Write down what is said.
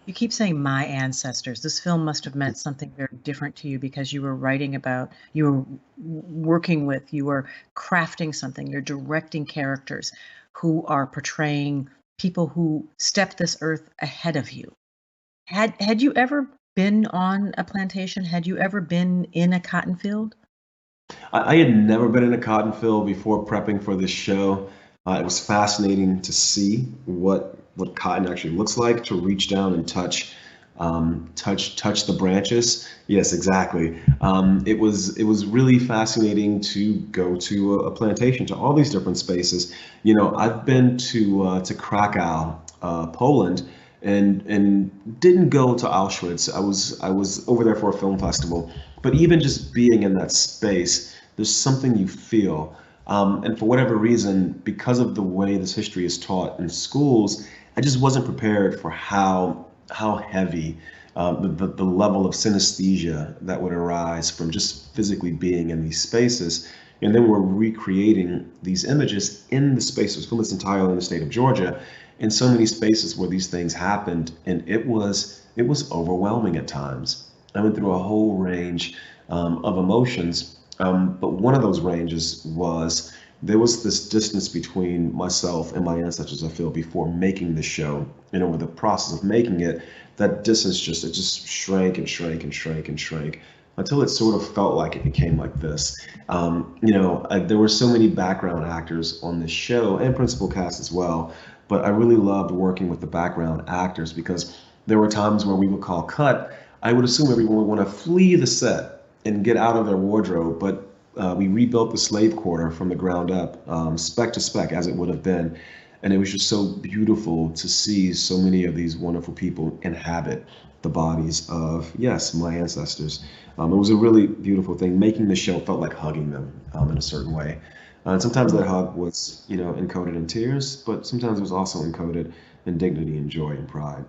You keep saying my ancestors. This film must have meant something very different to you because you were writing about, you were working with, you were crafting something, you're directing characters who are portraying people who stepped this earth ahead of you. Had you ever been on a plantation? Had you ever been in a cotton field? I had never been in a cotton field before prepping for this show. It was fascinating to see what cotton actually looks like, to reach down and touch the branches. Yes, exactly. It was really fascinating to go to a plantation, to all these different spaces. You know, I've been to Krakow, Poland, and didn't go to Auschwitz. I was over there for a film festival, but even just being in that space, there's something you feel. And for whatever reason, because of the way this history is taught in schools, I just wasn't prepared for how heavy the level of synesthesia that would arise from just physically being in these spaces. And then we're recreating these images in the spaces, film this entirely in the state of Georgia, in so many spaces where these things happened, and it was overwhelming at times. I went through a whole range of emotions, but one of those ranges was there was this distance between myself and my ancestors, I feel, before making the show. And over the process of making it, that distance just shrank and shrank and shrank and shrank until it sort of felt like it became like this. There were so many background actors on this show and principal cast as well, but I really loved working with the background actors because there were times where we would call cut. I would assume everyone would want to flee the set and get out of their wardrobe, but we rebuilt the slave quarter from the ground up, spec to spec, as it would have been. And it was just so beautiful to see so many of these wonderful people inhabit the bodies of, yes, my ancestors. It was a really beautiful thing. Making the show felt like hugging them in a certain way. And sometimes that hug was, encoded in tears, but sometimes it was also encoded in dignity and joy and pride.